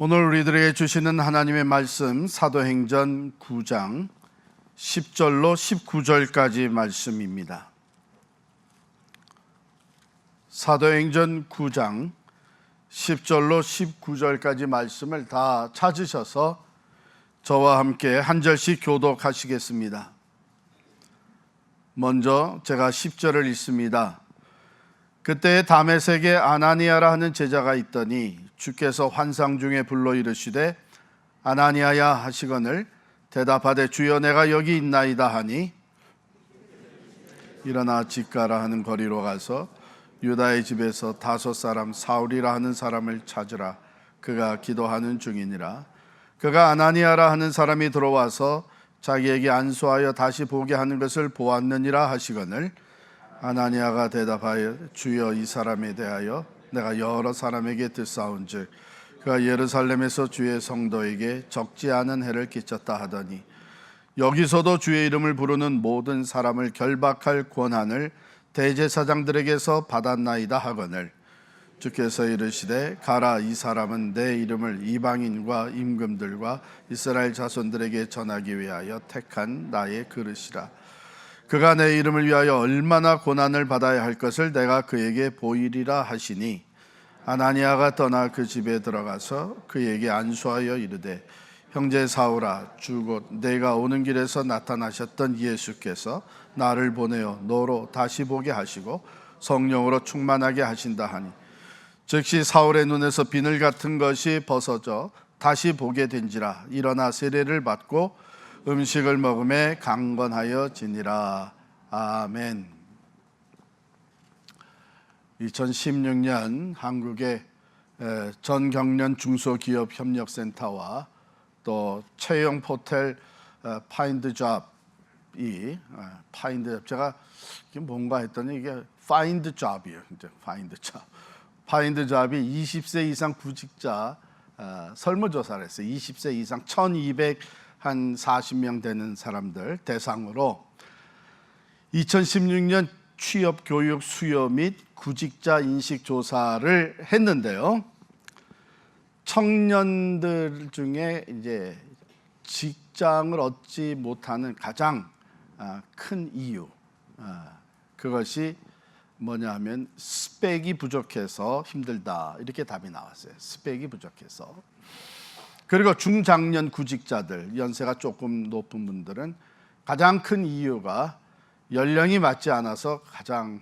오늘 우리들에게 주시는 하나님의 말씀 사도행전 9장 10절로 19절까지 말씀입니다. 사도행전 9장 10절로 19절까지 말씀을 다 찾으셔서 저와 함께 한 절씩 교독하시겠습니다. 먼저 제가 10절을 읽습니다. 그때 다메섹에 아나니아라 하는 제자가 있더니 주께서 환상 중에 불러 이르시되 아나니아야 하시거늘 대답하되 주여 내가 여기 있나이다 하니 일어나 집가라 하는 거리로 가서 유다의 집에서 다섯 사람 사울이라 하는 사람을 찾으라. 그가 기도하는 중이니라. 그가 아나니아라 하는 사람이 들어와서 자기에게 안수하여 다시 보게 하는 것을 보았느니라 하시거늘 아나니아가 대답하여 주여 이 사람에 대하여 내가 여러 사람에게 듣사온즉 그가 예루살렘에서 주의 성도에게 적지 않은 해를 끼쳤다 하더니 여기서도 주의 이름을 부르는 모든 사람을 결박할 권한을 대제사장들에게서 받았나이다 하거늘 주께서 이르시되 가라 이 사람은 내 이름을 이방인과 임금들과 이스라엘 자손들에게 전하기 위하여 택한 나의 그릇이라. 그가 내 이름을 위하여 얼마나 고난을 받아야 할 것을 내가 그에게 보이리라 하시니 아나니아가 떠나 그 집에 들어가서 그에게 안수하여 이르되 형제 사울아 주 곧 내가 오는 길에서 나타나셨던 예수께서 나를 보내어 너로 다시 보게 하시고 성령으로 충만하게 하신다 하니 즉시 사울의 눈에서 비늘 같은 것이 벗어져 다시 보게 된지라. 일어나 세례를 받고 음식을 먹음에 강건하여 지니라. 아멘. 2016년 한국의 전경련 중소기업협력센터와 또 채용 포털 파인드잡이 제가 이게 뭔가 했더니 이게 파인드잡이에요. 파인드잡이 20세 이상 구직자 설문조사를 했어요. 20세 이상 1240명 되는 사람들 대상으로 2016년 취업, 교육, 수요 및 구직자 인식 조사를 했는데요. 청년들 중에 이제 직장을 얻지 못하는 가장 큰 이유, 그것이 뭐냐면 스펙이 부족해서 힘들다, 이렇게 답이 나왔어요. 스펙이 부족해서. 그리고 중장년 구직자들, 연세가 조금 높은 분들은 가장 큰 이유가 연령이 맞지 않아서 가장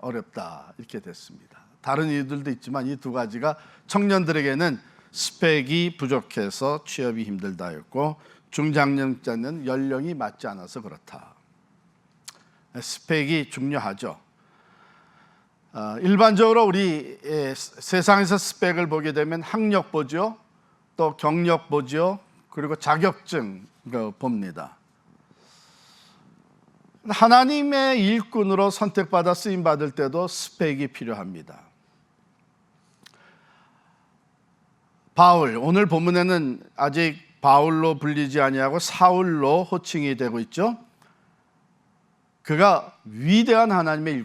어렵다, 이렇게 됐습니다. 다른 이유들도 있지만 이 두 가지가 청년들에게는 스펙이 부족해서 취업이 힘들다였고 중장년자는 연령이 맞지 않아서 그렇다. 스펙이 중요하죠. 일반적으로 우리 세상에서 스펙을 보게 되면 학력 보죠, 또 경력 보죠, 그리고 자격증 봅니다. 하나님의 일꾼으로 선택받아 쓰임받을 때도 스펙이 필요합니다. 바울, 오늘 본문에는 아직 바울로 불리지 아니하고 사울로 호칭이 되고 있죠. 그가 위대한 하나님의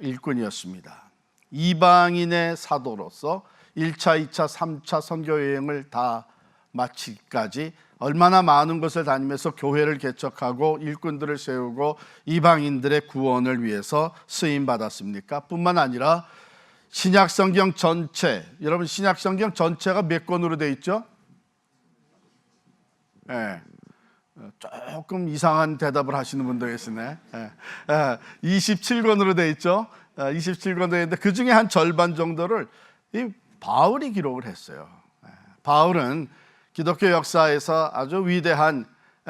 일꾼이었습니다. 이방인의 사도로서 1차, 2차, 3차 선교 여행을 다 마치기까지 얼마나 많은 곳을 다니면서 교회를 개척하고 일꾼들을 세우고 이방인들의 구원을 위해서 쓰임받았습니까? 뿐만 아니라 신약성경 전체, 여러분 신약성경 전체가 몇 권으로 되어 있죠? 네. 조금 이상한 대답을 하시는 분도 계시네. 27권으로 되어 있죠? 27권으로 되어 있는데 그 중에 한 절반 정도를 이 바울이 기록을 했어요. 바울은 기독교 역사에서 아주 위대한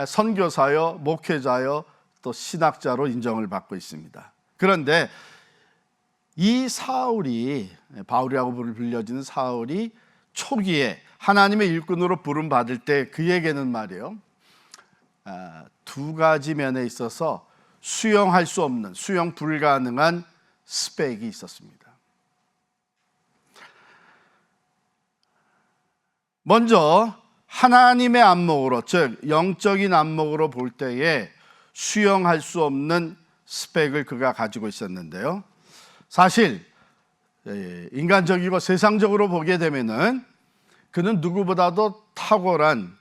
선교사요, 목회자요, 또 신학자로 인정을 받고 있습니다. 그런데 이 사울이, 바울이라고 불려지는 사울이 초기에 하나님의 일꾼으로 부름받을 때 그에게는 말이에요, 두 가지 면에 있어서 수용할 수 없는, 수용 불가능한 스펙이 있었습니다. 먼저 하나님의 안목으로, 즉 영적인 안목으로 볼 때에 수용할 수 없는 스펙을 그가 가지고 있었는데요. 사실 인간적이고 세상적으로 보게 되면은 그는 누구보다도 탁월한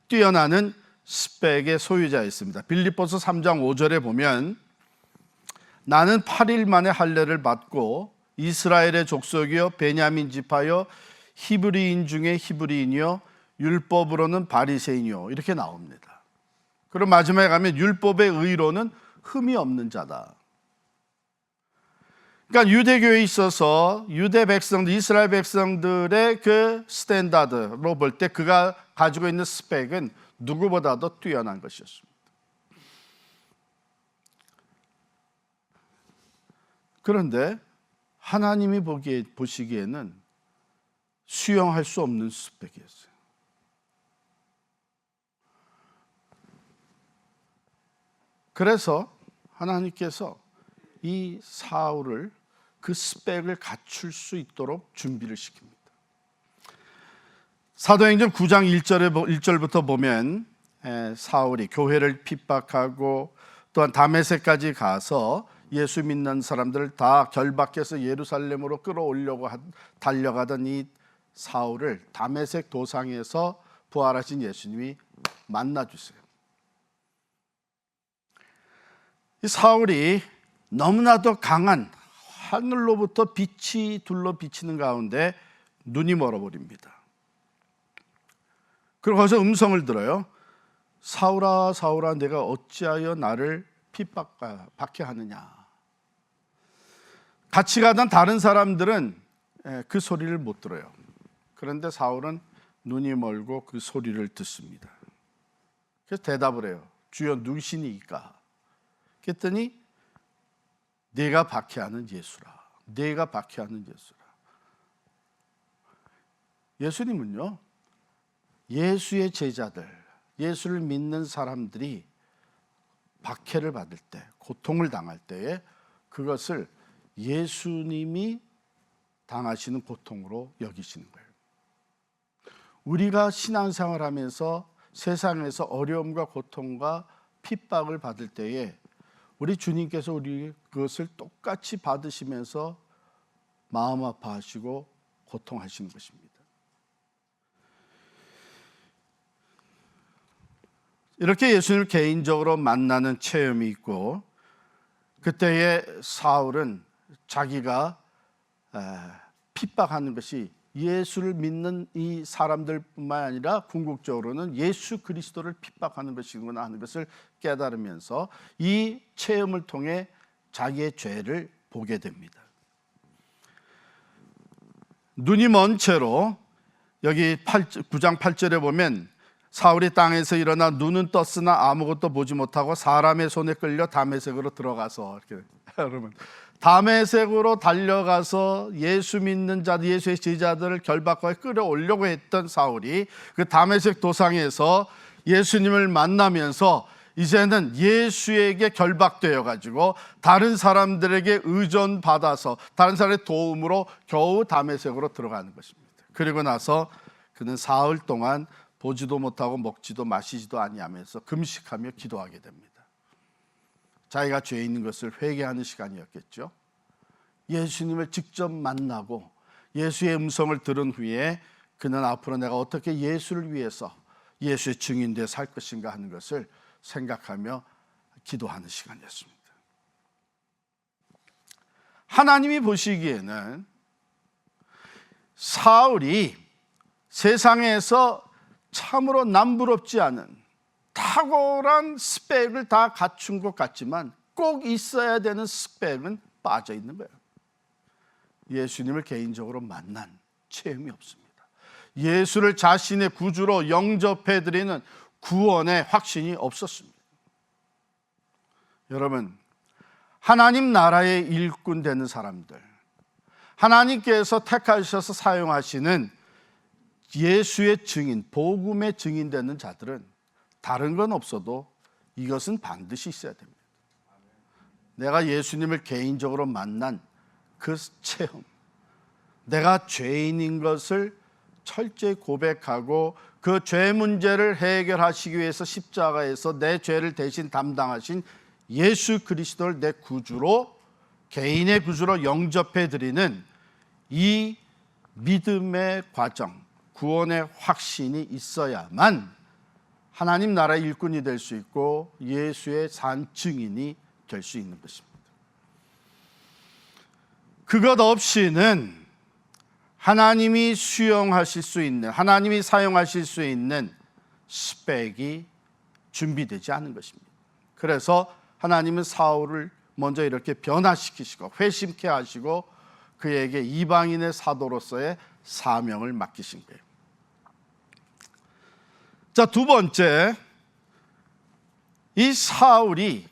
뛰어나는 스펙의 소유자였습니다. 빌립보서 3장 5절에 보면 나는 8일 만에 할례를 받고 이스라엘의 족속이요 베냐민 지파요 히브리인 중에 히브리인이요 율법으로는 바리새인이요 이렇게 나옵니다. 그리고 마지막에 가면 율법의 의로는 흠이 없는 자다. 그러니까 유대교에 있어서 유대 백성들, 이스라엘 백성들의 그 스탠다드로 볼 때 그가 가지고 있는 스펙은 누구보다도 뛰어난 것이었습니다. 그런데 하나님이 보시기에는 수용할 수 없는 스펙이었어요. 그래서 하나님께서 이 사울을 그 스펙을 갖출 수 있도록 준비를 시킵니다. 사도행전 9장 1절부터 보면 사울이 교회를 핍박하고 또한 다메섹까지 가서 예수 믿는 사람들을 다 결박해서 예루살렘으로 끌어오려고 달려가던 이 사울을 다메섹 도상에서 부활하신 예수님이 만나주세요. 이 사울이 너무나도 강한 하늘로부터 빛이 둘러 비치는 가운데 눈이 멀어버립니다. 그리고 거기서 음성을 들어요. 사울아 사울아 내가 어찌하여 나를 핍박케 하느냐. 같이 가던 다른 사람들은 그 소리를 못 들어요. 그런데 사울은 눈이 멀고 그 소리를 듣습니다. 그래서 대답을 해요. 주여 누구시니까? 그랬더니 내가 박해하는 예수라. 내가 박해하는 예수라. 예수님은요, 예수의 제자들, 예수를 믿는 사람들이 박해를 받을 때, 고통을 당할 때에 그것을 예수님이 당하시는 고통으로 여기시는 거예요. 우리가 신앙생활 하면서 세상에서 어려움과 고통과 핍박을 받을 때에 우리 주님께서 우리 그것을 똑같이 받으시면서 마음 아파하시고 고통하시는 것입니다. 이렇게 예수님을 개인적으로 만나는 체험이 있고 그때의 사울은 자기가 핍박하는 것이 예수를 믿는 이 사람들뿐만 아니라 궁극적으로는 예수 그리스도를 핍박하는 것이구나 하는 것을 깨달으면서 이 체험을 통해 자기의 죄를 보게 됩니다. 눈이 먼 채로 여기 9장 8절에 보면 사울이 땅에서 일어나 눈은 떴으나 아무것도 보지 못하고 사람의 손에 끌려 다메섹으로 들어가서 이렇게 여러분 다메섹으로 달려가서 예수 믿는 자들, 예수의 제자들을 결박하여 끌어오려고 했던 사울이 그 다메섹 도상에서 예수님을 만나면서 이제는 예수에게 결박되어 가지고 다른 사람들에게 의존받아서 다른 사람의 도움으로 겨우 다메섹으로 들어가는 것입니다. 그리고 나서 그는 사흘 동안 보지도 못하고 먹지도 마시지도 아니하면서 금식하며 기도하게 됩니다. 자기가 죄 있는 것을 회개하는 시간이었겠죠. 예수님을 직접 만나고 예수의 음성을 들은 후에 그는 앞으로 내가 어떻게 예수를 위해서 예수의 증인되어 살 것인가 하는 것을 생각하며 기도하는 시간이었습니다. 하나님이 보시기에는 사울이 세상에서 참으로 남부럽지 않은 탁월한 스펙을 다 갖춘 것 같지만 꼭 있어야 되는 스펙은 빠져 있는 거예요. 예수님을 개인적으로 만난 체험이 없습니다. 예수를 자신의 구주로 영접해드리는 구원의 확신이 없었습니다. 여러분, 하나님 나라의 일꾼 되는 사람들, 하나님께서 택하셔서 사용하시는 예수의 증인, 복음의 증인 되는 자들은 다른 건 없어도 이것은 반드시 있어야 됩니다. 내가 예수님을 개인적으로 만난 그 체험, 내가 죄인인 것을 철저히 고백하고 그 죄 문제를 해결하시기 위해서 십자가에서 내 죄를 대신 담당하신 예수 그리스도를 내 구주로, 개인의 구주로 영접해 드리는 이 믿음의 과정, 구원의 확신이 있어야만 하나님 나라의 일꾼이 될 수 있고 예수의 산 증인이 될 수 있는 것입니다. 그것 없이는 하나님이 수용하실 수 있는, 하나님이 사용하실 수 있는 스펙이 준비되지 않은 것입니다. 그래서 하나님은 사울을 먼저 이렇게 변화시키시고 회심케 하시고 그에게 이방인의 사도로서의 사명을 맡기신 거예요. 자, 두 번째, 이 사울이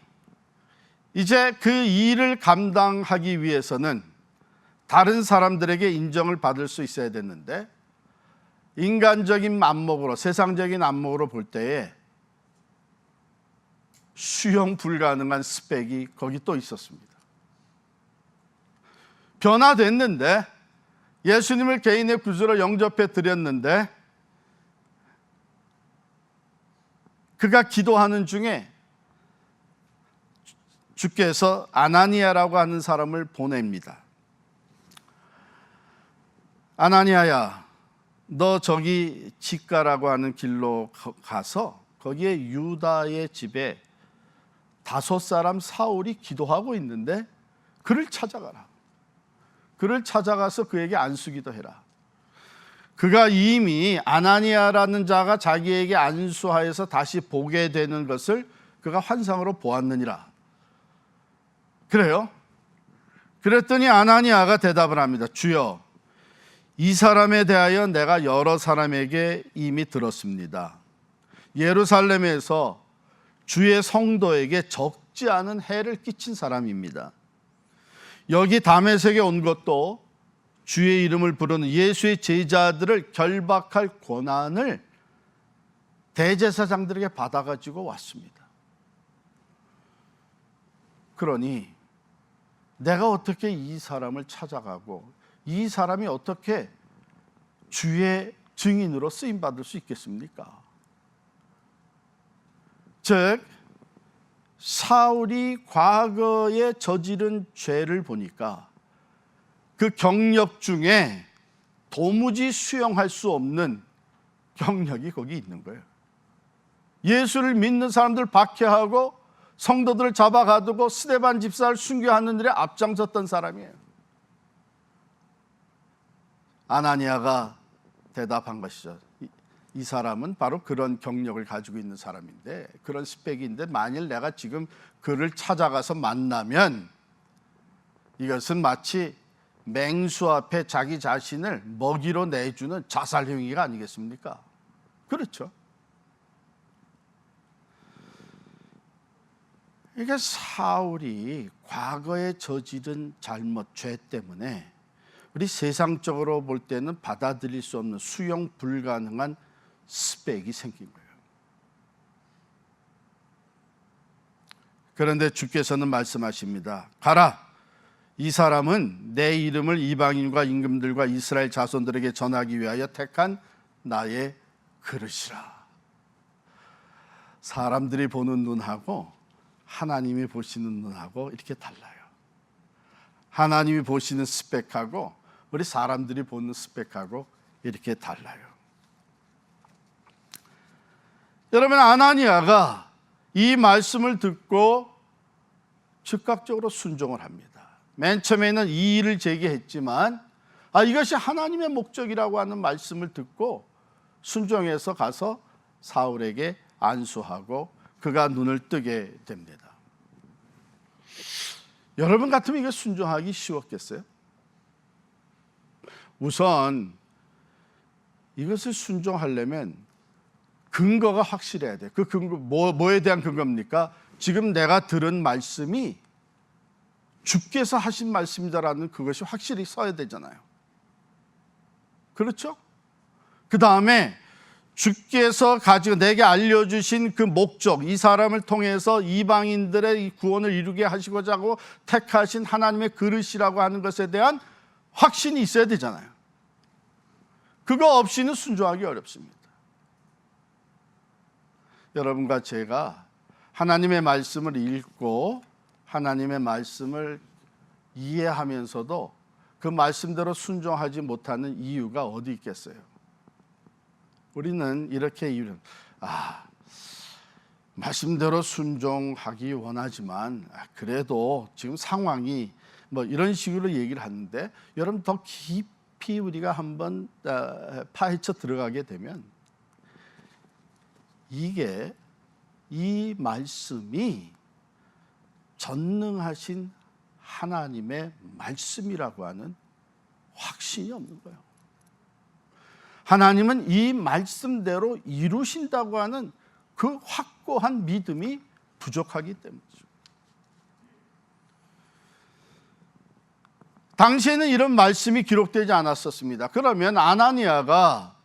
이제 그 일을 감당하기 위해서는 다른 사람들에게 인정을 받을 수 있어야 됐는데 인간적인 안목으로, 세상적인 안목으로 볼 때에 수용 불가능한 스펙이 거기 또 있었습니다. 변화됐는데 예수님을 개인의 구주로 영접해 드렸는데 그가 기도하는 중에 주께서 아나니아라고 하는 사람을 보냅니다. 아나니아야, 너 저기 직가라고 하는 길로 가서 거기에 유다의 집에 5 사울이 기도하고 있는데 그를 찾아가라. 그를 찾아가서 그에게 안수기도 해라. 그가 이미 아나니아라는 자가 자기에게 안수하여서 다시 보게 되는 것을 그가 환상으로 보았느니라. 그래요? 그랬더니 아나니아가 대답을 합니다. 주여, 이 사람에 대하여 내가 여러 사람에게 이미 들었습니다. 예루살렘에서 주의 성도에게 적지 않은 해를 끼친 사람입니다. 여기 다메섹에 온 것도 주의 이름을 부르는 예수의 제자들을 결박할 권한을 대제사장들에게 받아가지고 왔습니다. 그러니 내가 어떻게 이 사람을 찾아가고 이 사람이 어떻게 주의 증인으로 쓰임받을 수 있겠습니까? 즉 사울이 과거에 저지른 죄를 보니까 그 경력 중에 도무지 수용할 수 없는 경력이 거기 있는 거예요. 예수를 믿는 사람들 박해하고 성도들을 잡아가두고 스데반 집사를 순교하는 일에 앞장섰던 사람이에요. 아나니아가 대답한 것이죠. 이 사람은 바로 그런 경력을 가지고 있는 사람인데, 그런 스펙인데, 만일 내가 지금 그를 찾아가서 만나면 이것은 마치 맹수 앞에 자기 자신을 먹이로 내주는 자살 행위가 아니겠습니까? 그렇죠. 이게 사울이 과거에 저지른 잘못, 죄 때문에 우리 세상적으로 볼 때는 받아들일 수 없는 수용 불가능한 스펙이 생긴 거예요. 그런데 주께서는 말씀하십니다. 가라. 이 사람은 내 이름을 이방인과 임금들과 이스라엘 자손들에게 전하기 위하여 택한 나의 그릇이라. 사람들이 보는 눈하고 하나님이 보시는 눈하고 이렇게 달라요. 하나님이 보시는 스펙하고 우리 사람들이 보는 스펙하고 이렇게 달라요. 여러분, 아나니아가 이 말씀을 듣고 즉각적으로 순종을 합니다. 맨 처음에는 이 일을 제기했지만 이것이 하나님의 목적이라고 하는 말씀을 듣고 순종해서 가서 사울에게 안수하고 그가 눈을 뜨게 됩니다. 여러분 같으면 이거 순종하기 쉬웠겠어요? 우선 이것을 순종하려면 근거가 확실해야 돼요. 그 근거, 뭐에 대한 근거입니까? 지금 내가 들은 말씀이 주께서 하신 말씀이다라는 그것이 확실히 써야 되잖아요. 그렇죠? 그 다음에 주께서 가지고 내게 알려주신 그 목적, 이 사람을 통해서 이방인들의 구원을 이루게 하시고자 하고 택하신 하나님의 그릇이라고 하는 것에 대한 확신이 있어야 되잖아요. 그거 없이는 순종하기 어렵습니다. 여러분과 제가 하나님의 말씀을 읽고 하나님의 말씀을 이해하면서도 그 말씀대로 순종하지 못하는 이유가 어디 있겠어요? 우리는 이렇게 말씀대로 순종하기 원하지만 그래도 지금 상황이 뭐 이런 식으로 얘기를 하는데, 여러분 더 깊이 우리가 한번 파헤쳐 들어가게 되면 이 말씀이 전능하신 하나님의 말씀이라고 하는 확신이 없는 거예요. 하나님은 이 말씀대로 이루신다고 하는 그 확고한 믿음이 부족하기 때문이죠. 당시에는 이런 말씀이 기록되지 않았었습니다. 그러면 아나니아가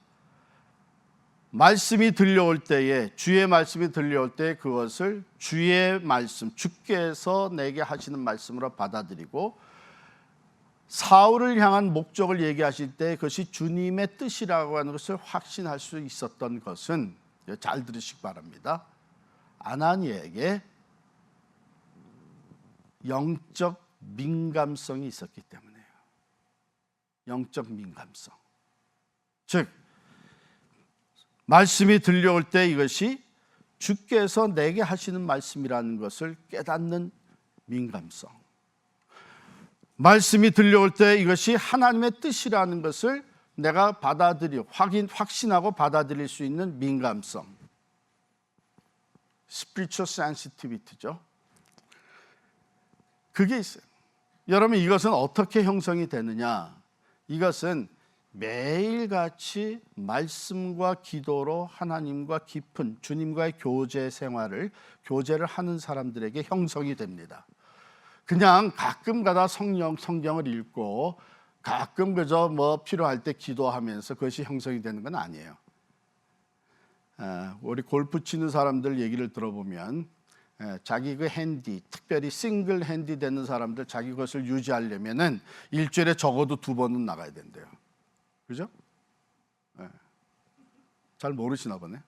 말씀이 들려올 때에, 주의 말씀이 들려올 때 그것을 주의 말씀, 주께서 내게 하시는 말씀으로 받아들이고, 사울을 향한 목적을 얘기하실 때 그것이 주님의 뜻이라고 하는 것을 확신할 수 있었던 것은, 잘 들으시기 바랍니다, 아나니아에게 영적 민감성이 있었기 때문에요. 영적 민감성. 즉 말씀이 들려올 때 이것이 주께서 내게 하시는 말씀이라는 것을 깨닫는 민감성. 말씀이 들려올 때 이것이 하나님의 뜻이라는 것을 내가 확신하고 받아들일 수 있는 민감성. Spiritual sensitivity죠. 그게 있어요. 여러분, 이것은 어떻게 형성이 되느냐? 이것은 매일같이 말씀과 기도로 하나님과 깊은 주님과의 교제를 하는 사람들에게 형성이 됩니다. 그냥 가끔 가다 성경을 읽고 가끔 그저 필요할 때 기도하면서 그것이 형성이 되는 건 아니에요. 우리 골프 치는 사람들 얘기를 들어보면 자기 그 핸디, 특별히 싱글 핸디 되는 사람들, 자기 것을 유지하려면은 일주일에 적어도 2번은 나가야 된대요. 그죠? 잘 모르시나 보네.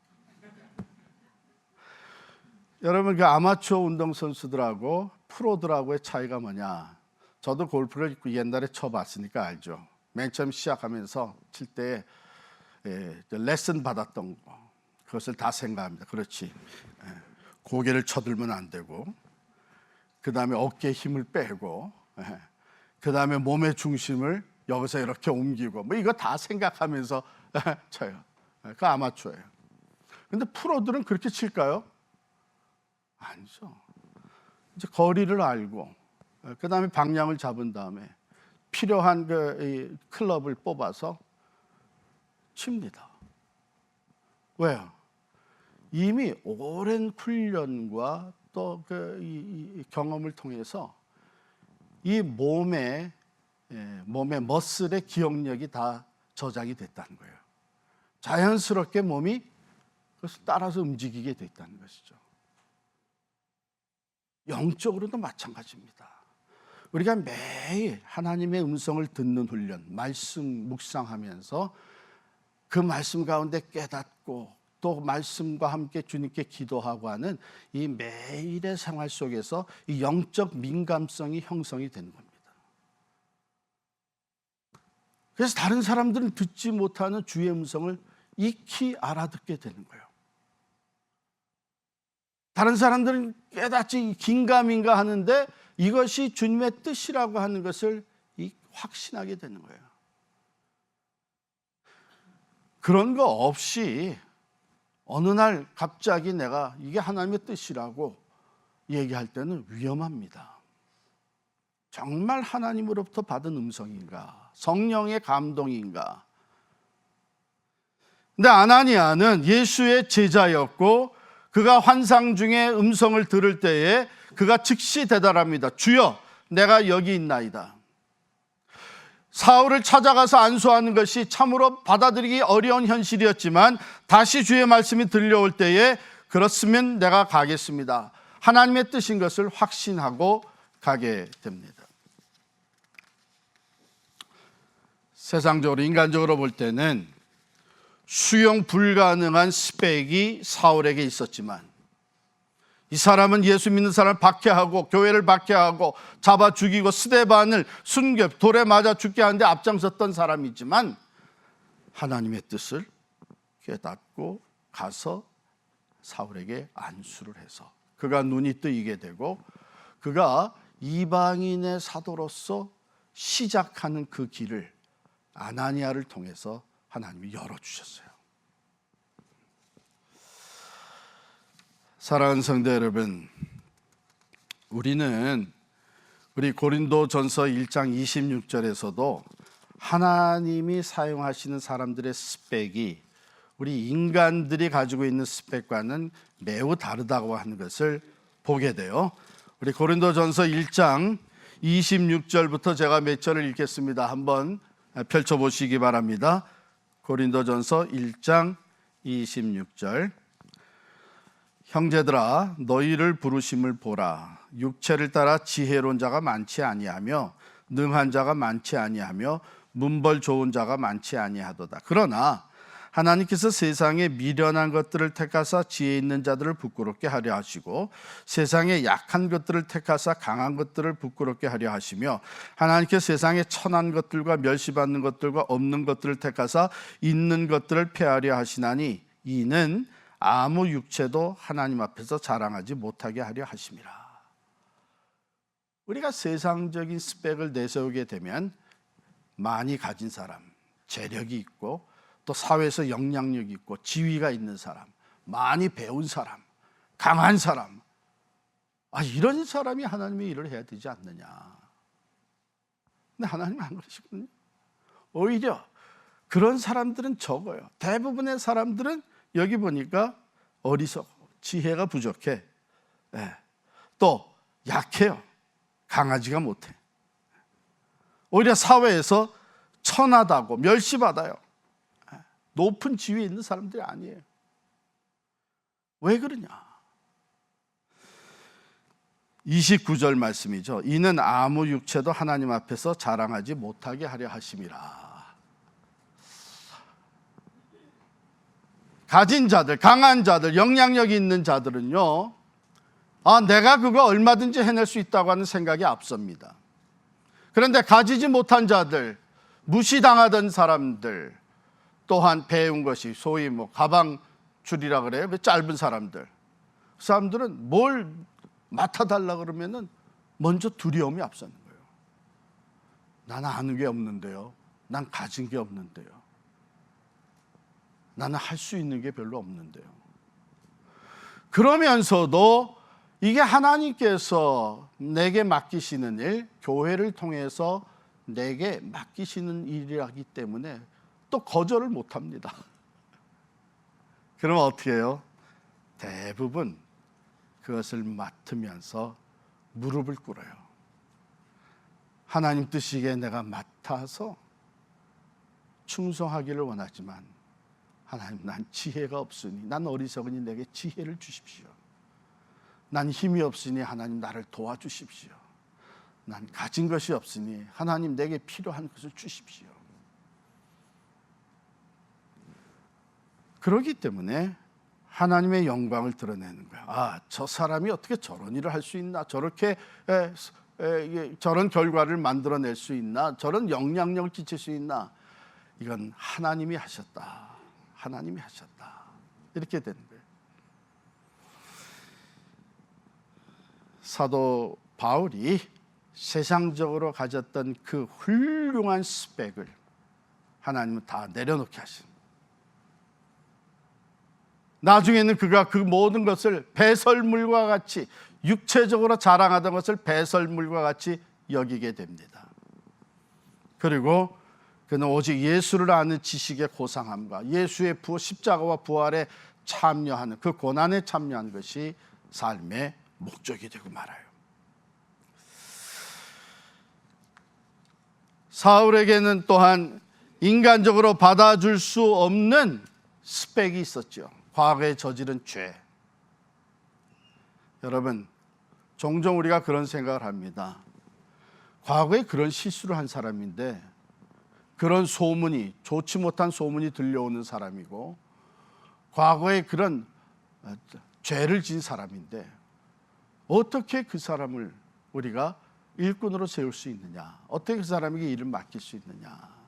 여러분, 그 아마추어 운동선수들하고 프로들하고의 차이가 뭐냐? 저도 골프를 옛날에 쳐봤으니까 알죠. 맨 처음 시작하면서 칠 때 레슨 받았던 거, 그것을 다 생각합니다. 그렇지. 고개를 쳐들면 안 되고, 그 다음에 어깨에 힘을 빼고, 그 다음에 몸의 중심을 여기서 이렇게 옮기고, 이거 다 생각하면서 쳐요. 그 아마추어예요. 근데 프로들은 그렇게 칠까요? 아니죠. 이제 거리를 알고, 그 다음에 방향을 잡은 다음에 필요한 그 클럽을 뽑아서 칩니다. 왜요? 이미 오랜 훈련과 또 이 경험을 통해서 이 몸의 머슬의 기억력이 다 저장이 됐다는 거예요. 자연스럽게 몸이 그것을 따라서 움직이게 됐다는 것이죠. 영적으로도 마찬가지입니다. 우리가 매일 하나님의 음성을 듣는 훈련, 말씀 묵상하면서 그 말씀 가운데 깨닫고 또 말씀과 함께 주님께 기도하고 하는 이 매일의 생활 속에서 이 영적 민감성이 형성이 되는 겁니다. 그래서 다른 사람들은 듣지 못하는 주의 음성을 익히 알아듣게 되는 거예요. 다른 사람들은 깨닫지 긴가민가 하는데 이것이 주님의 뜻이라고 하는 것을 확신하게 되는 거예요. 그런 거 없이 어느 날 갑자기 내가 이게 하나님의 뜻이라고 얘기할 때는 위험합니다. 정말 하나님으로부터 받은 음성인가? 성령의 감동인가? 근데 아나니아는 예수의 제자였고 그가 환상 중에 음성을 들을 때에 그가 즉시 대답합니다. 주여, 내가 여기 있나이다. 사울을 찾아가서 안수하는 것이 참으로 받아들이기 어려운 현실이었지만 다시 주의 말씀이 들려올 때에 그렇으면 내가 가겠습니다. 하나님의 뜻인 것을 확신하고 가게 됩니다. 세상적으로, 인간적으로 볼 때는 수용 불가능한 스펙이 사울에게 있었지만 이 사람은 예수 믿는 사람을 박해하고 교회를 박해하고 잡아 죽이고 스데반을 돌에 맞아 죽게 하는데 앞장섰던 사람이지만 하나님의 뜻을 깨닫고 가서 사울에게 안수를 해서 그가 눈이 뜨이게 되고 그가 이방인의 사도로서 시작하는 그 길을 아나니아를 통해서 하나님이 열어주셨어요. 사랑하는 성도 여러분, 우리는 우리 고린도전서 1장 26절에서도 하나님이 사용하시는 사람들의 스펙이 우리 인간들이 가지고 있는 스펙과는 매우 다르다고 하는 것을 보게 돼요. 우리 고린도전서 1장 26절부터 제가 몇 절을 읽겠습니다. 한번 펼쳐보시기 바랍니다. 고린도전서 1장 26절. 형제들아 너희를 부르심을 보라. 육체를 따라 지혜로운 자가 많지 아니하며 능한 자가 많지 아니하며 문벌 좋은 자가 많지 아니하도다. 그러나 하나님께서 세상에 미련한 것들을 택하사 지혜 있는 자들을 부끄럽게 하려 하시고 세상에 약한 것들을 택하사 강한 것들을 부끄럽게 하려 하시며 하나님께서 세상에 천한 것들과 멸시받는 것들과 없는 것들을 택하사 있는 것들을 폐하려 하시나니 이는 아무 육체도 하나님 앞에서 자랑하지 못하게 하려 하심이라. 우리가 세상적인 스펙을 내세우게 되면 많이 가진 사람, 재력이 있고 또 사회에서 영향력이 있고 지위가 있는 사람, 많이 배운 사람, 강한 사람, 이런 사람이 하나님의 일을 해야 되지 않느냐. 근데 하나님은 안 그러시거든요. 오히려 그런 사람들은 적어요. 대부분의 사람들은 여기 보니까 어리석고 지혜가 부족해. 또 약해요. 강하지가 못해. 오히려 사회에서 천하다고 멸시받아요. 높은 지위에 있는 사람들이 아니에요. 왜 그러냐? 29절 말씀이죠. 이는 아무 육체도 하나님 앞에서 자랑하지 못하게 하려 하심이라. 가진 자들, 강한 자들, 영향력이 있는 자들은요, 내가 그거 얼마든지 해낼 수 있다고 하는 생각이 앞섭니다. 그런데 가지지 못한 자들, 무시당하던 사람들, 또한 배운 것이 소위 가방줄이라 그래요. 짧은 사람들. 그 사람들은 뭘 맡아달라 그러면은 먼저 두려움이 앞서는 거예요. 나는 아는 게 없는데요. 난 가진 게 없는데요. 나는 할 수 있는 게 별로 없는데요. 그러면서도 이게 하나님께서 내게 맡기시는 일, 교회를 통해서 내게 맡기시는 일이라기 때문에 또 거절을 못합니다. 그러면 어떻게 해요? 대부분 그것을 맡으면서 무릎을 꿇어요. 하나님 뜻이기에 내가 맡아서 충성하기를 원하지만 하나님, 난 지혜가 없으니, 난 어리석으니 내게 지혜를 주십시오. 난 힘이 없으니 하나님 나를 도와주십시오. 난 가진 것이 없으니 하나님 내게 필요한 것을 주십시오. 그렇기 때문에 하나님의 영광을 드러내는 거야. 저 사람이 어떻게 저런 일을 할 수 있나? 저렇게 저런 결과를 만들어낼 수 있나? 저런 영향력을 끼칠 수 있나? 이건 하나님이 하셨다. 하나님이 하셨다. 이렇게 되는 거예요. 사도 바울이 세상적으로 가졌던 그 훌륭한 스펙을 하나님은 다 내려놓게 하신. 나중에는 그가 그 모든 것을 배설물과 같이, 육체적으로 자랑하던 것을 배설물과 같이 여기게 됩니다. 그리고 그는 오직 예수를 아는 지식의 고상함과 예수의 십자가와 부활에 참여하는, 그 고난에 참여하는 것이 삶의 목적이 되고 말아요. 사울에게는 또한 인간적으로 받아줄 수 없는 스펙이 있었죠. 과거에 저지른 죄. 여러분, 종종 우리가 그런 생각을 합니다. 과거에 그런 실수를 한 사람인데, 그런 소문이, 좋지 못한 소문이 들려오는 사람이고, 과거에 그런 죄를 지은 사람인데 어떻게 그 사람을 우리가 일꾼으로 세울 수 있느냐? 어떻게 그 사람에게 일을 맡길 수 있느냐?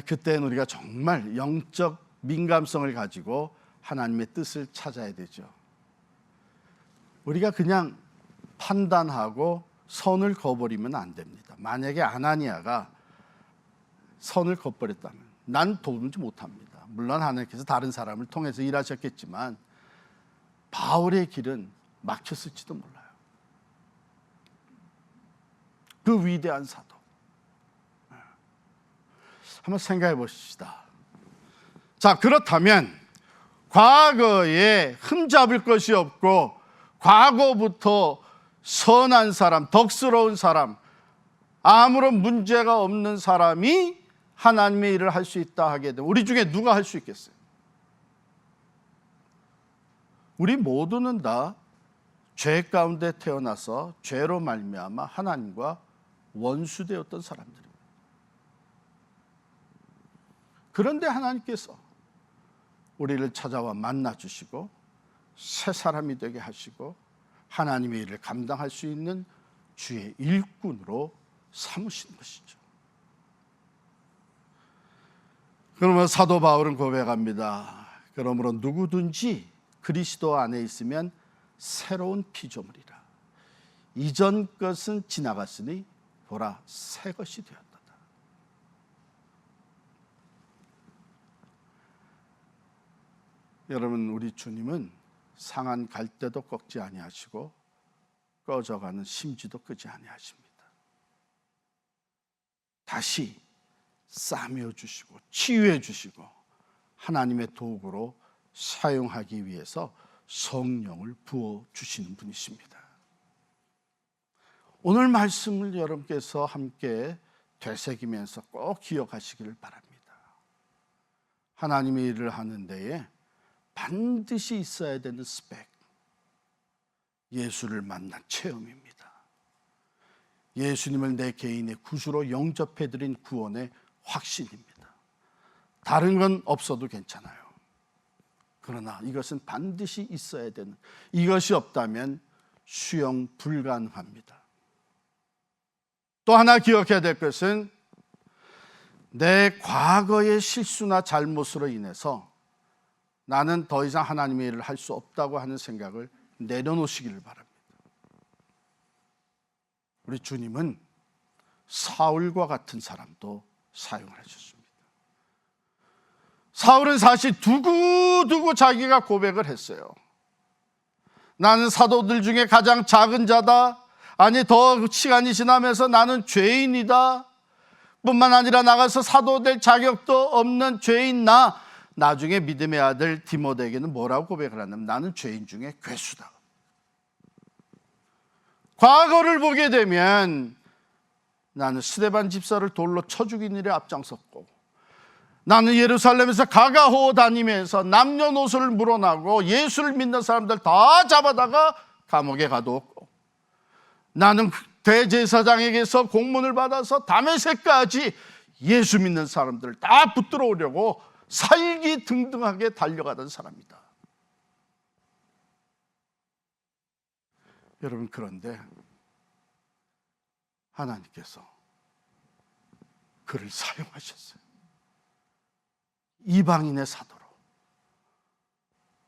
그때는 우리가 정말 영적 민감성을 가지고 하나님의 뜻을 찾아야 되죠. 우리가 그냥 판단하고 선을 그어버리면 안 됩니다. 만약에 아나니아가 선을 그어버렸다면 난 도무지 못합니다. 물론 하나님께서 다른 사람을 통해서 일하셨겠지만 바울의 길은 막혔을지도 몰라요. 그 위대한 사도. 한번 생각해 보십시다. 자, 그렇다면 과거에 흠잡을 것이 없고 과거부터 선한 사람, 덕스러운 사람, 아무런 문제가 없는 사람이 하나님의 일을 할 수 있다 하게 되면 우리 중에 누가 할 수 있겠어요? 우리 모두는 다 죄 가운데 태어나서 죄로 말미암아 하나님과 원수되었던 사람들입니다. 그런데 하나님께서 우리를 찾아와 만나주시고 새 사람이 되게 하시고 하나님의 일을 감당할 수 있는 주의 일꾼으로 삼으신 것이죠. 그러면 사도 바울은 고백합니다. 그러므로 누구든지 그리스도 안에 있으면 새로운 피조물이라. 이전 것은 지나갔으니 보라 새 것이 되었다. 여러분, 우리 주님은 상한 갈대도 꺾지 아니하시고 꺼져가는 심지도 끄지 아니하십니다. 다시 싸매어 주시고 치유해 주시고 하나님의 도구로 사용하기 위해서 성령을 부어 주시는 분이십니다. 오늘 말씀을 여러분께서 함께 되새기면서 꼭 기억하시기를 바랍니다. 하나님의 일을 하는 데에 반드시 있어야 되는 스펙, 예수를 만난 체험입니다. 예수님을 내 개인의 구주로 영접해드린 구원의 확신입니다. 다른 건 없어도 괜찮아요. 그러나 이것은 반드시 있어야 되는, 이것이 없다면 수용 불가능합니다. 또 하나 기억해야 될 것은 내 과거의 실수나 잘못으로 인해서 나는 더 이상 하나님의 일을 할 수 없다고 하는 생각을 내려놓으시기를 바랍니다. 우리 주님은 사울과 같은 사람도 사용을 하셨습니다. 사울은 사실 두고두고 자기가 고백을 했어요. 나는 사도들 중에 가장 작은 자다. 아니, 더 시간이 지나면서 나는 죄인이다. 뿐만 아니라 나가서 사도 될 자격도 없는 죄인 나. 나중에 믿음의 아들 디모데에게는 뭐라고 고백을 하냐면 나는 죄인 중에 괴수다. 과거를 보게 되면 나는 스데반 집사를 돌로 쳐 죽인 일에 앞장섰고, 나는 예루살렘에서 가가호 다니면서 남녀노소를 물어나고 예수를 믿는 사람들 다 잡아다가 감옥에 가두었고, 나는 대제사장에게서 공문을 받아서 다메섹까지 예수 믿는 사람들을 다 붙들어 오려고 살기등등하게 달려가던 사람이다. 여러분, 그런데 하나님께서 그를 사용하셨어요. 이방인의 사도로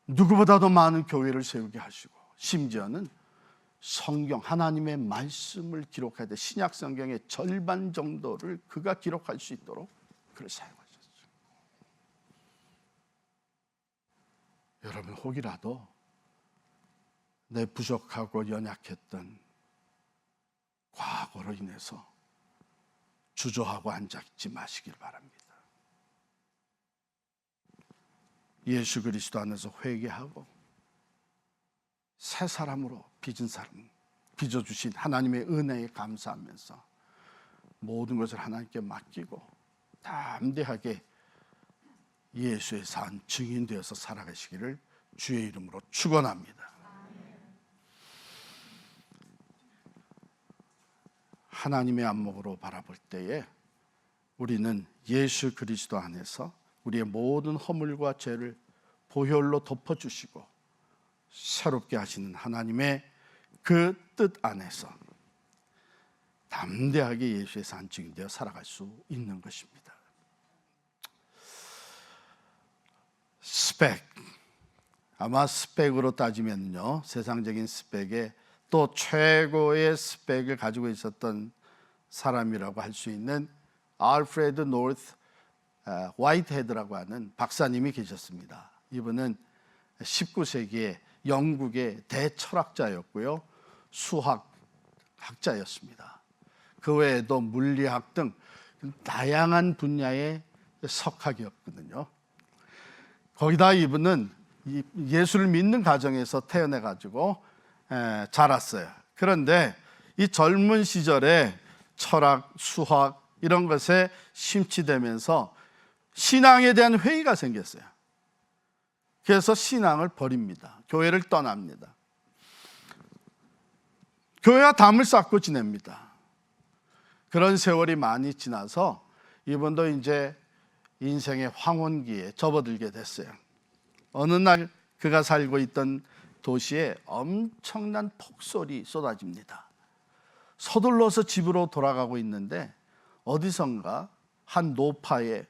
누구보다도 많은 교회를 세우게 하시고, 심지어는 성경 하나님의 말씀을 기록할 때 신약 성경의 절반 정도를 그가 기록할 수 있도록 그를 사용하셨어요. 여러분, 혹이라도 내 부족하고 연약했던 과거로 인해서 주저하고 앉아있지 마시길 바랍니다. 예수 그리스도 안에서 회개하고 새 사람으로 빚어주신 하나님의 은혜에 감사하면서 모든 것을 하나님께 맡기고 담대하게 예수의 산 증인 되어서 살아가시기를 주의 이름으로 축원합니다. 하나님의 안목으로 바라볼 때에 우리는 예수 그리스도 안에서 우리의 모든 허물과 죄를 보혈로 덮어주시고 새롭게 하시는 하나님의 그 뜻 안에서 담대하게 예수의 산 증인되어 살아갈 수 있는 것입니다. 스펙, 아마 스펙으로 따지면요, 세상적인 스펙에 또 최고의 스펙을 가지고 있었던 사람이라고 할 수 있는 알프레드 노르스 화이트헤드라고 하는 박사님이 계셨습니다. 이분은 19세기에 영국의 대철학자였고요, 수학학자였습니다. 그 외에도 물리학 등 다양한 분야의 석학이었거든요. 거기다 이분은 예수를 믿는 가정에서 태어나 가지고 자랐어요. 그런데 이 젊은 시절에 철학, 수학 이런 것에 심취되면서 신앙에 대한 회의가 생겼어요. 그래서 신앙을 버립니다. 교회를 떠납니다. 교회와 담을 쌓고 지냅니다. 그런 세월이 많이 지나서 이분도 이제 인생의 황혼기에 접어들게 됐어요. 어느 날 그가 살고 있던 도시에 엄청난 폭설이 쏟아집니다. 서둘러서 집으로 돌아가고 있는데 어디선가 한 노파에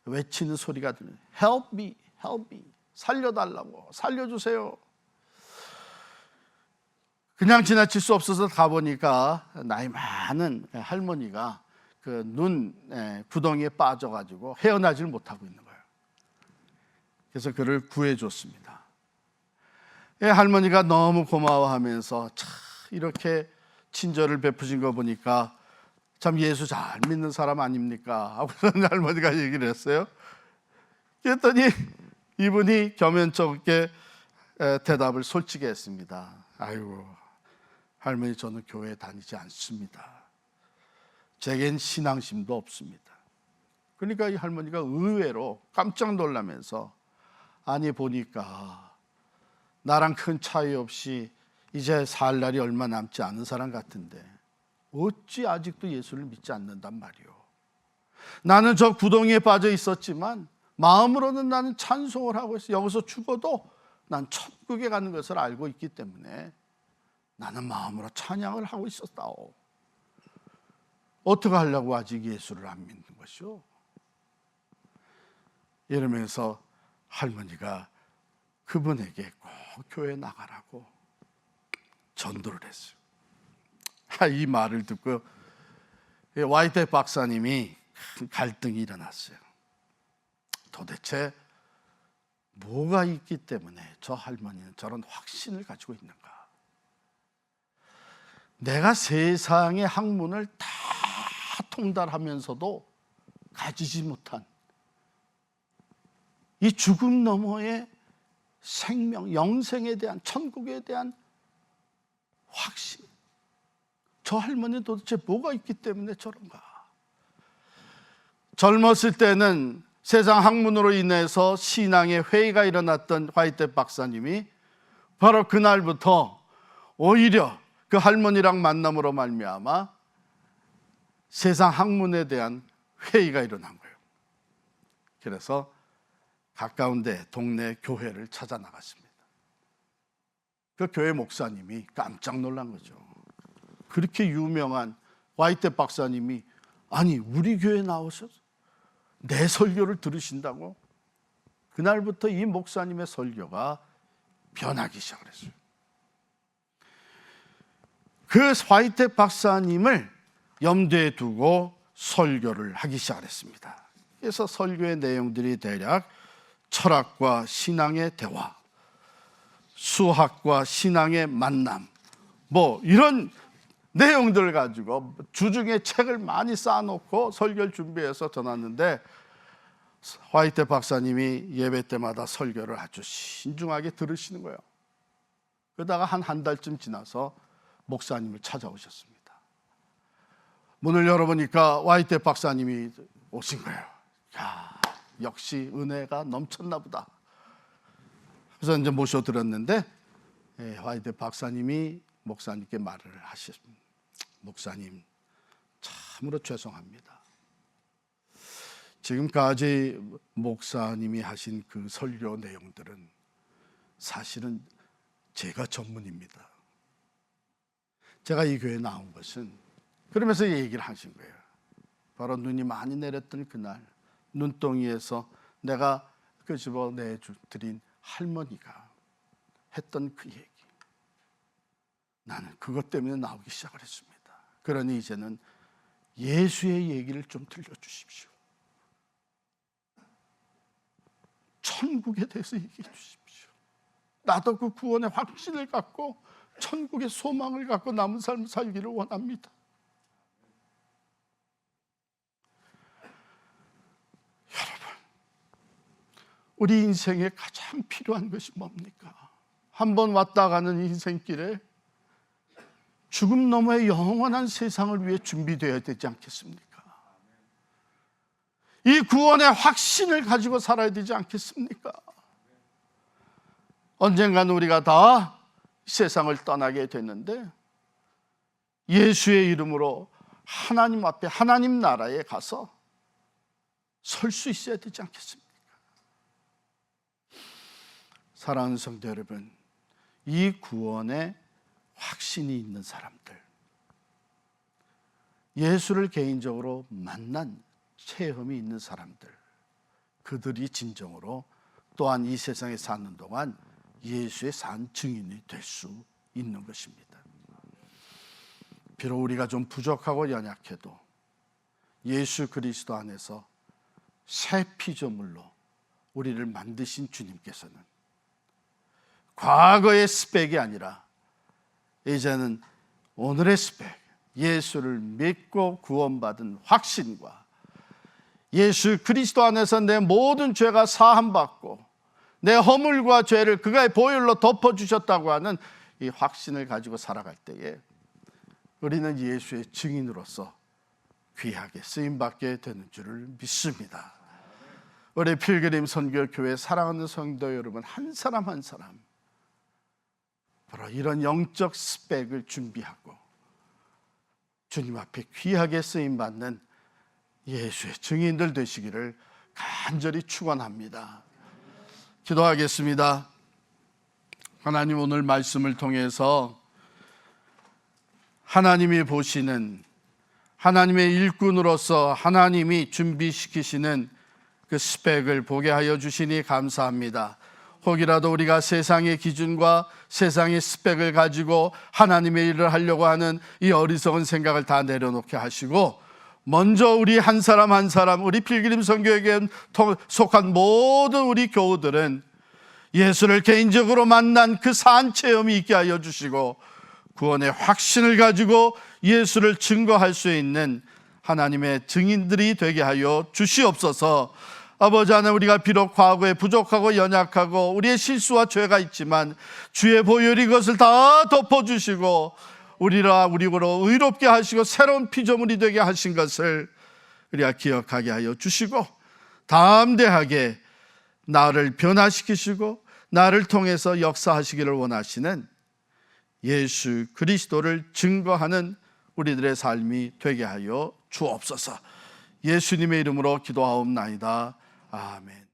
외치는 소리가 들려요. Help me, help me. 살려달라고, 살려주세요. 그냥 지나칠 수 없어서 가보니까 나이 많은 할머니가 그 눈 구덩이에 빠져가지고 헤어나질 못하고 있는 거예요. 그래서 그를 구해줬습니다. 할머니가 너무 고마워하면서 참 이렇게 친절을 베푸신 거 보니까 참 예수 잘 믿는 사람 아닙니까? 하고 할머니가 얘기를 했어요. 그랬더니 이분이 겸연쩍게 대답을 솔직히 했습니다. 아이고, 할머니, 저는 교회 다니지 않습니다. 제겐 신앙심도 없습니다. 그러니까 이 할머니가 의외로 깜짝 놀라면서, 아니 보니까 나랑 큰 차이 없이 이제 살 날이 얼마 남지 않은 사람 같은데 어찌 아직도 예수를 믿지 않는단 말이오. 나는 저 구덩이에 빠져 있었지만 마음으로는 나는 찬송을 하고 있어. 여기서 죽어도 난 천국에 가는 것을 알고 있기 때문에 나는 마음으로 찬양을 하고 있었다오. 어떻게 하려고 아직 예수를 안 믿는 것이오? 이러면서 할머니가 그분에게 꼭 교회 나가라고 전도를 했어요. 이 말을 듣고 화이트 박사님이 갈등이 일어났어요. 도대체 뭐가 있기 때문에 저 할머니는 저런 확신을 가지고 있는가? 내가 세상의 학문을 다 통달하면서도 가지지 못한 이 죽음 너머의 생명, 영생에 대한, 천국에 대한 확신. 저 할머니 도대체 뭐가 있기 때문에 저런가? 젊었을 때는 세상 학문으로 인해서 신앙의 회의가 일어났던 화이트 박사님이 바로 그날부터 오히려 그 할머니랑 만남으로 말미암아 세상 학문에 대한 회의가 일어난 거예요. 그래서 가까운 데 동네 교회를 찾아 나갔습니다. 그 교회 목사님이 깜짝 놀란 거죠. 그렇게 유명한 화이트 박사님이 아니 우리 교회에 나오셔서 내 설교를 들으신다고? 그날부터 이 목사님의 설교가 변하기 시작했어요. 그 화이트 박사님을 염두에 두고 설교를 하기 시작했습니다. 그래서 설교의 내용들이 대략 철학과 신앙의 대화, 수학과 신앙의 만남, 뭐 이런 내용들 가지고 주중에 책을 많이 쌓아놓고 설교를 준비해서 전하는데 화이트 박사님이 예배 때마다 설교를 아주 신중하게 들으시는 거예요. 그러다가 한 달쯤 지나서 목사님을 찾아오셨습니다. 문을 열어보니까 화이트 박사님이 오신 거예요. 야, 역시 은혜가 넘쳤나 보다. 그래서 이제 모셔드렸는데 화이트 박사님이 목사님께 말을 하셨습니다. 목사님, 참으로 죄송합니다. 지금까지 목사님이 하신 그 설교 내용들은 사실은 제가 전문입니다. 제가 이 교회에 나온 것은, 그러면서 얘기를 하신 거예요. 바로 눈이 많이 내렸던 그날 눈덩이에서 내가 끄집어 내드린 할머니가 했던 그 얘기, 나는 그것 때문에 나오기 시작을 했습니다. 그러니 이제는 예수의 얘기를 좀 들려주십시오. 천국에 대해서 얘기해 주십시오. 나도 그 구원의 확신을 갖고 천국의 소망을 갖고 남은 삶을 살기를 원합니다. 여러분, 우리 인생에 가장 필요한 것이 뭡니까? 한번 왔다 가는 인생길에 죽음 너머의 영원한 세상을 위해 준비되어야 되지 않겠습니까? 이 구원의 확신을 가지고 살아야 되지 않겠습니까? 언젠가는 우리가 다 세상을 떠나게 됐는데 예수의 이름으로 하나님 앞에, 하나님 나라에 가서 설 수 있어야 되지 않겠습니까? 사랑하는 성도 여러분, 이 구원의 확신이 있는 사람들, 예수를 개인적으로 만난 체험이 있는 사람들, 그들이 진정으로 또한 이 세상에 사는 동안 예수의 산 증인이 될 수 있는 것입니다. 비록 우리가 좀 부족하고 연약해도 예수 그리스도 안에서 새 피조물로 우리를 만드신 주님께서는 과거의 스펙이 아니라 이제는 오늘의 스펙, 예수를 믿고 구원받은 확신과 예수 그리스도 안에서 내 모든 죄가 사함받고 내 허물과 죄를 그가의 보혈로 덮어주셨다고 하는 이 확신을 가지고 살아갈 때에 우리는 예수의 증인으로서 귀하게 쓰임받게 되는 줄을 믿습니다. 우리 필그림 선교교회 사랑하는 성도 여러분, 한 사람 한 사람 바로 이런 영적 스펙을 준비하고 주님 앞에 귀하게 쓰임받는 예수의 증인들 되시기를 간절히 축원합니다. 기도하겠습니다. 하나님, 오늘 말씀을 통해서 하나님이 보시는, 하나님의 일꾼으로서 하나님이 준비시키시는 그 스펙을 보게 하여 주시니 감사합니다. 혹이라도 우리가 세상의 기준과 세상의 스펙을 가지고 하나님의 일을 하려고 하는 이 어리석은 생각을 다 내려놓게 하시고, 먼저 우리 한 사람 한 사람, 우리 필그림 선교회에 속한 모든 우리 교우들은 예수를 개인적으로 만난 그 산 체험이 있게 하여 주시고 구원의 확신을 가지고 예수를 증거할 수 있는 하나님의 증인들이 되게 하여 주시옵소서. 아버지 하나님, 우리가 비록 과거에 부족하고 연약하고 우리의 실수와 죄가 있지만 주의 보혈이 그것을 다 덮어주시고 우리로 의롭게 하시고 새로운 피조물이 되게 하신 것을 우리가 기억하게 하여 주시고, 담대하게 나를 변화시키시고 나를 통해서 역사하시기를 원하시는 예수 그리스도를 증거하는 우리들의 삶이 되게 하여 주옵소서. 예수님의 이름으로 기도하옵나이다. 아멘.